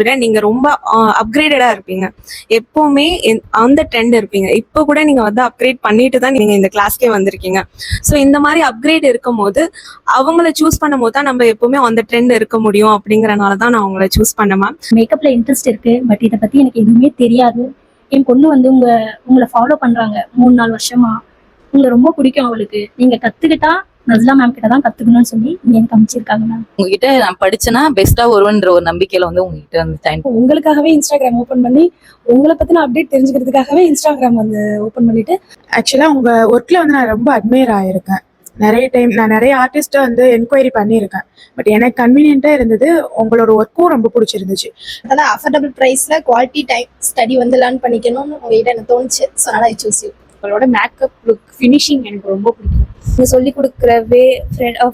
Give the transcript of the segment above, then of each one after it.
விட நீங்க ரொம்ப அப்கிரேடடா இருப்பீங்க. எப்பவுமே அந்த ட்ரெண்ட் இருப்பீங்க. இப்போ கூட நீங்க வந்து அப்கிரேட் பண்ணிட்டு தான் நீங்க இந்த கிளாஸ்க்கே வந்திருக்கீங்க. ஸோ இந்த மாதிரி அப்கிரேட் இருக்கும்போது அவங்கள சூஸ் பண்ணும்போது தான் நம்ம எப்பவுமே அந்த ட்ரெண்ட் இருக்க முடியும். அப்படிங்கறனால தான் நான் அவங்கள சூஸ் பண்ணேன் மேம். மேக்கப்ல இன்ட்ரெஸ்ட் இருக்கு, பட் இதை பத்தி எனக்கு எதுவுமே தெரியாது. என் பொண்ணு வந்து உங்களை ஃபாலோ பண்றாங்க 3-4 வருஷமா. உங்களை ரொம்ப பிடிக்கும் அவளுக்கு. நீங்க கத்துக்கிட்டா நஸ்லா மேம் கிட்ட தான் கத்துக்கணும்னு சொல்லி எனக்கு அமைச்சிருக்காங்க மேம். உங்ககிட்ட நான் படிச்சேன்னா பெஸ்டா வருவேன்ற ஒரு நம்பிக்கையில வந்து உங்ககிட்ட வந்து ஜாயின். உங்களுக்காகவே இன்ஸ்டாகிராம் ஓபன் பண்ணி உங்களை பத்தின அப்டேட் தெரிஞ்சுக்கிறதுக்காகவே இன்ஸ்டாகிராம் வந்து ஓபன் பண்ணிட்டு, ஆக்சுவலா உங்க ஒர்க்ல வந்து நான் ரொம்ப அட்மையர் ஆயிருக்கேன். நிறைய டைம் நான் நிறைய ஆர்டிஸ்ட்டை வந்து என்கொயரி பண்ணியிருக்கேன். பட் எனக்கு கன்வீனியன்ட்டா இருந்தது. உங்களோட ஒர்க்கும் ரொம்ப பிடிச்சிருந்துச்சு. அதனால அஃபோர்டபுள் ப்ரைஸ்ல குவாலிட்டி டைம் ஸ்டடி வந்து லேர்ன் பண்ணிக்கணும்னு உங்ககிட்ட எனக்கு தோணுச்சு. ஸோ அதனால ஐ சூஸ் யூ. உங்களோட மேக்கப் லுக் ஃபினிஷிங் எனக்கு ரொம்ப பிடிக்கும். நீங்கள் சொல்லிக் கொடுக்குற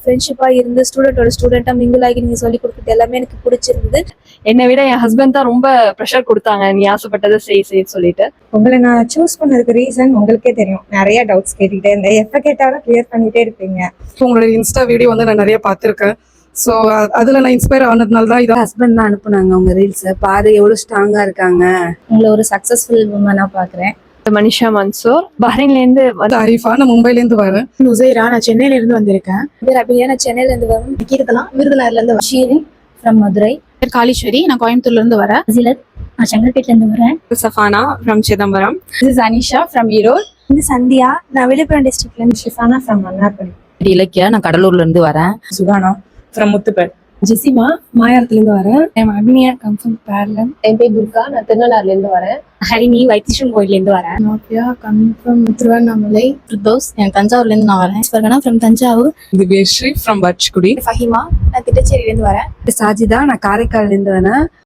ஃப்ரெண்ட்ஷிப்பாக இருந்து ஸ்டூடெண்ட்டாக மிங்கிள் ஆகி நீங்கள் சொல்லிக் கொடுக்குறது எல்லாமே எனக்கு பிடிச்சிருந்தது. என்னை விட என் ஹஸ்பண்ட் தான் ரொம்ப ப்ரெஷர் கொடுத்தாங்க, நீ ஆசைப்பட்டதை செய்ய சொல்லிட்டு. உங்களை நான் சூஸ் பண்ணதுக்கு ரீசன் உங்களுக்கே தெரியும். நிறைய டவுட்ஸ் கேட்டுக்கிட்டே இருந்தேன். எப்போ கேட்டாலும் கிளியர் பண்ணிட்டே இருப்பீங்க. உங்களோட இன்ஸ்டா வீடியோ வந்து நான் நிறைய பார்த்துருக்கேன். ஸோ அதில் நான் இன்ஸ்பயர் ஆனதுனால தான் இதை ஹஸ்பண்ட் தான் அனுப்புனாங்க உங்க ரீல்ஸை பாரு, எவ்வளோ ஸ்ட்ராங்கா இருக்காங்க. உங்களை ஒரு சக்சஸ்ஃபுல் உமனா பாக்குறேன். மனிஷா மன்சூர் பஹ்ரைன்லேருந்து அரிஃபா, நான் மும்பைலேருந்து வரேன். நுசைரா, நான் சென்னையில இருந்து வந்திருக்கேன். அப்படியே நான் சென்னையிலேருந்து வரேன். கீர்த்தனா விருதுநகர்ல இருந்து ஷீரின் ஃப்ரம் மதுரை. காளீஸ்வரி, நான் கோயம்புத்தூர்ல இருந்து வரேன். அசிலத், நான் செங்கல்பேட்ல இருந்து வரேன். Safana from Chidambaram. This is Anisha from Erode. இது சந்தியா, நான் விழுப்புரம் டிஸ்ட்ரிக்ட்லேருந்து. ஷிஃபானா ஃப்ரம் மன்னார்குடி. இலக்கியா, நான் கடலூர்ல இருந்து வரேன். சுகானா ஃப்ரம் முத்துப்பேட். ஜெசிமா, மாயாரத்துல இருந்து வரேன். அக்னியா கம் ஃப்ரம் பேரளம். என் பேர் துர்கா, நான் திருநள்ளாறுல இருந்து வரேன். ஹரிணி, வைத்தீஸ்வரன் கோயிலேருந்து வரேன். நாப்பியா, கம் ஃப்ரம் திருவண்ணாமலை. பிரதோஸ், நான் தஞ்சாவூர்ல இருந்து நான் வரேன். ஸ்வர்கனா ஃப்ரம் தஞ்சாவூர். திவ்யஸ்ரீ ஃப்ரம் பட்ச்குடி. ஃபஹிமா, நான் திட்டச்சேரியில இருந்து வரேன். சாஜிதா, நான் காரைக்கால்ல இருந்து வரேன்.